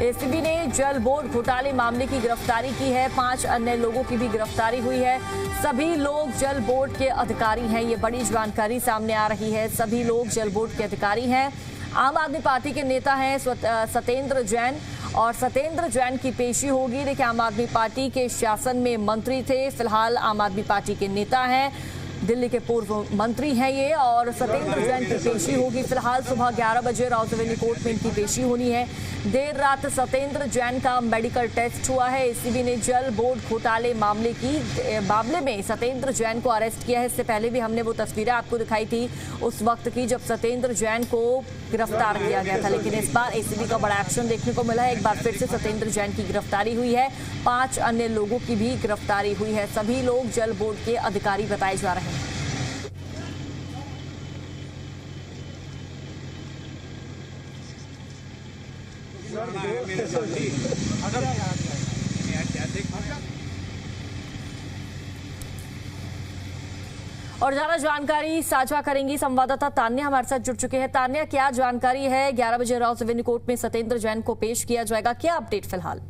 ACB ने जल board घोटाले मामले की गिरफ्तारी की है। 5 अन्य लोगों की भी गिरफ्तारी हुई है। सभी लोग जल बोर्ड के अधिकारी हैं। ये बड़ी जानकारी सामने आ रही है। सभी लोग जल बोर्ड के अधिकारी हैं। आम आदमी पार्टी के नेता हैं सत्येंद्र जैन, और सत्येंद्र जैन की पेशी होगी। देखिए, आम आदमी पार्टी के शासन में मंत्री थे, फिलहाल आम आदमी पार्टी के नेता हैं, दिल्ली के पूर्व मंत्री हैं ये, और सत्येंद्र जैन की पेशी होगी। फिलहाल सुबह 11 बजे राउज एवेन्यू कोर्ट में इनकी पेशी होनी है। देर रात सत्येंद्र जैन का मेडिकल टेस्ट हुआ है। एसीबी ने जल बोर्ड घोटाले मामले में सत्येंद्र जैन को अरेस्ट किया है। इससे पहले भी हमने वो तस्वीरें आपको दिखाई थी उस वक्त की जब सत्येंद्र जैन को गिरफ्तार किया गया था, लेकिन इस बार एसीबी का बड़ा एक्शन देखने को मिला है। एक बार फिर से सत्येंद्र जैन की गिरफ्तारी हुई है। 5 अन्य लोगों की भी गिरफ्तारी हुई है। सभी लोग जल बोर्ड के अधिकारी बताए जा रहे हैं। और ज्यादा जानकारी साझा करेंगी संवाददाता तान्या हमारे साथ जुड़ चुके हैं। तान्या, क्या जानकारी है? 11 बजे राउज एवेन्यू कोर्ट में सत्येंद्र जैन को पेश किया जाएगा, क्या अपडेट फिलहाल?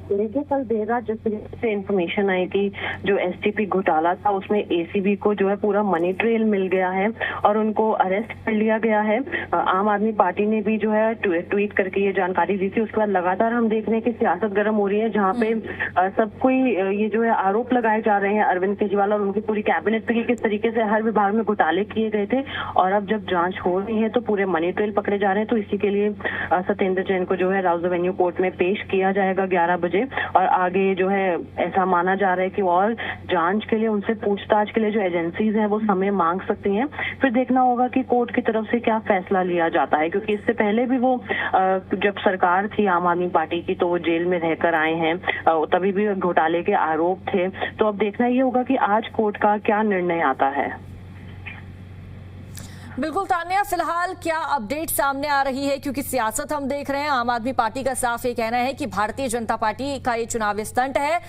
देखिए, कल देर रात जिस तरीके से इन्फॉर्मेशन आई कि जो एसटीपी घोटाला था उसमें एसीबी को जो है पूरा मनी ट्रेल मिल गया है और उनको अरेस्ट कर लिया गया है। आम आदमी पार्टी ने भी जो है ट्वीट करके ये जानकारी दी थी। उसके बाद लगातार हम देख रहे हैं कि सियासत गर्म हो रही है, जहाँ पे सब कोई ये जो है आरोप लगाए जा रहे हैं अरविंद केजरीवाल और उनकी पूरी कैबिनेट पे किस तरीके से हर विभाग में घोटाले किए गए थे। और अब जब जांच हो रही है तो पूरे मनी ट्रेल पकड़े जा रहे हैं। तो इसी के लिए सत्येंद्र जैन को जो है राउज एवेन्यू कोर्ट में पेश किया जाएगा 11 बजे। और आगे जो है ऐसा माना जा रहा है कि और जांच के लिए, उनसे पूछताछ के लिए जो एजेंसीज हैं वो समय मांग सकती हैं। फिर देखना होगा कि कोर्ट की तरफ से क्या फैसला लिया जाता है, क्योंकि इससे पहले भी वो जब सरकार थी आम आदमी पार्टी की तो वो जेल में रहकर आए हैं, तभी भी घोटाले के आरोप थे। तो अब देखना ये होगा कि आज कोर्ट का क्या निर्णय आता है। बिल्कुल तान्या, फिलहाल क्या अपडेट सामने आ रही है? क्योंकि सियासत हम देख रहे हैं, आम आदमी पार्टी का साफ ये कहना है कि भारतीय जनता पार्टी का ये चुनावी स्टंट है।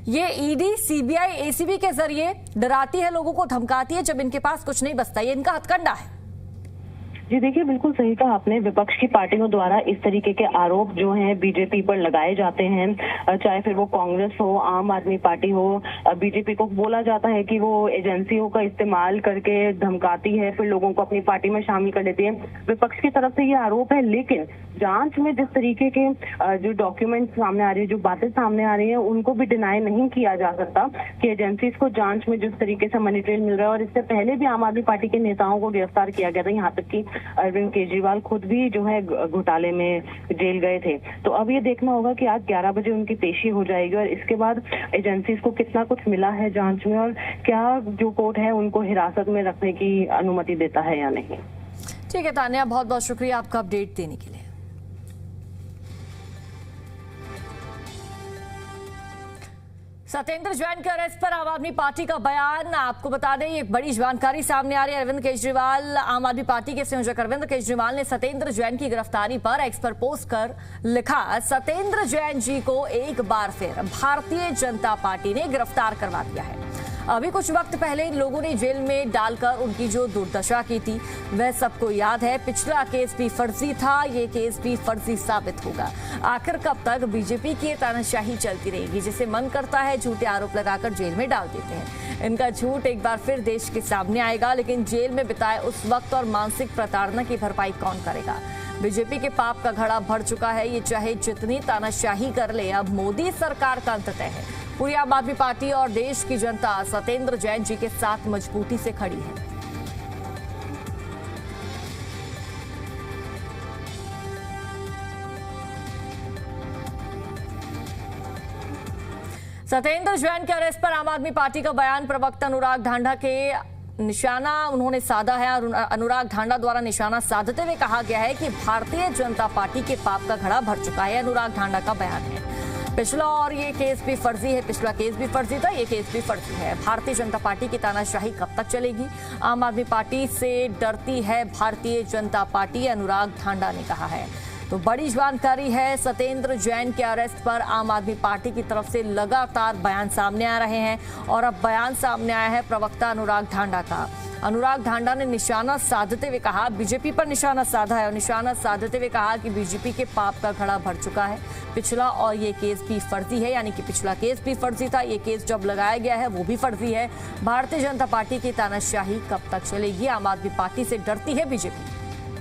ये ईडी, सीबीआई, एसीबी के जरिए डराती है, लोगों को धमकाती है जब इनके पास कुछ नहीं बचता। ये इनका हथकंडा है। जी देखिए, बिल्कुल सही कहा आपने। विपक्ष की पार्टियों द्वारा इस तरीके के आरोप जो हैं बीजेपी पर लगाए जाते हैं, चाहे फिर वो कांग्रेस हो, आम आदमी पार्टी हो। बीजेपी को बोला जाता है कि वो एजेंसियों का इस्तेमाल करके धमकाती है, फिर लोगों को अपनी पार्टी में शामिल कर देती है। विपक्ष की तरफ से ये आरोप है, लेकिन जांच में जिस तरीके के जो डॉक्यूमेंट सामने आ रही है, जो बातें सामने आ रही है, उनको भी डिनाई नहीं किया जा सकता कि एजेंसीज को जांच में जिस तरीके से मनी ट्रेल मिल रहा है। और इससे पहले भी आम आदमी पार्टी के नेताओं को गिरफ्तार किया गया था, यहाँ तक कि अरविंद केजरीवाल खुद भी जो है घोटाले में जेल गए थे। तो अब ये देखना होगा कि आज 11 बजे उनकी पेशी हो जाएगी और इसके बाद एजेंसीज को कितना कुछ मिला है जांच में और क्या जो कोर्ट है उनको हिरासत में रखने की अनुमति देता है या नहीं। ठीक है तान्या, बहुत बहुत शुक्रिया आपका अपडेट देने के लिए। सत्येंद्र जैन के अरेस्ट पर आम आदमी पार्टी का बयान, आपको बता दें ये बड़ी जानकारी सामने आ रही है। अरविंद केजरीवाल, आम आदमी पार्टी के संयोजक अरविंद केजरीवाल ने सत्येंद्र जैन की गिरफ्तारी पर एक्स पर पोस्ट कर लिखा, सत्येंद्र जैन जी को एक बार फिर भारतीय जनता पार्टी ने गिरफ्तार करवा दिया है। अभी कुछ वक्त पहले इन लोगों ने जेल में डालकर उनकी जो दुर्दशा की थी वह सबको याद है। पिछला केस भी फर्जी था, ये केस भी फर्जी साबित होगा। आखिर कब तक बीजेपी की तानाशाही चलती रहेगी, जिसे मन करता है झूठे आरोप लगाकर जेल में डाल देते हैं। इनका झूठ एक बार फिर देश के सामने आएगा, लेकिन जेल में बिताए उस वक्त और मानसिक प्रताड़ना की भरपाई कौन करेगा? बीजेपी के पाप का घड़ा भर चुका है। ये चाहे जितनी तानाशाही कर ले, अब मोदी सरकार का अंत तय है। पूरी आम आदमी पार्टी और देश की जनता सत्येंद्र जैन जी के साथ मजबूती से खड़ी है। सत्येंद्र जैन के अरेस्ट पर आम आदमी पार्टी का बयान, प्रवक्ता अनुराग ढांडा के निशाना उन्होंने साधा है। अनुराग ढांडा द्वारा निशाना साधते हुए कहा गया है कि भारतीय जनता पार्टी के पाप का घड़ा भर चुका है। अनुराग ढांडा का बयान है, पिछला और ये केस भी फर्जी है, पिछला केस भी फर्जी था, ये केस भी फर्जी है। भारतीय जनता पार्टी की तानाशाही कब तक चलेगी? आम आदमी पार्टी से डरती है भारतीय जनता पार्टी, अनुराग ढांडा ने कहा है। तो बड़ी जानकारी है, सत्येंद्र जैन के अरेस्ट पर आम आदमी पार्टी की तरफ से लगातार बयान सामने आ रहे हैं और अब बयान सामने आया है प्रवक्ता अनुराग ढांडा का। अनुराग ढांडा ने निशाना साधते हुए कहा, बीजेपी पर निशाना साधा है और निशाना साधते हुए कहा कि बीजेपी के पाप का घड़ा भर चुका है। पिछला और ये केस भी फर्जी है, यानी कि पिछला केस भी फर्जी था, ये केस जब लगाया गया है वो भी फर्जी है। भारतीय जनता पार्टी की तानाशाही कब तक चलेगी? आम आदमी पार्टी से डरती है बीजेपी।